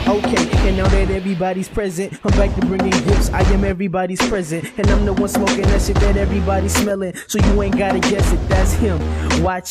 Okay, and now that everybody's present, I'm back to bringing gifts. I am everybody's present, and I'm the one smoking that shit that everybody's smelling. So you ain't gotta guess it, that's him. Watch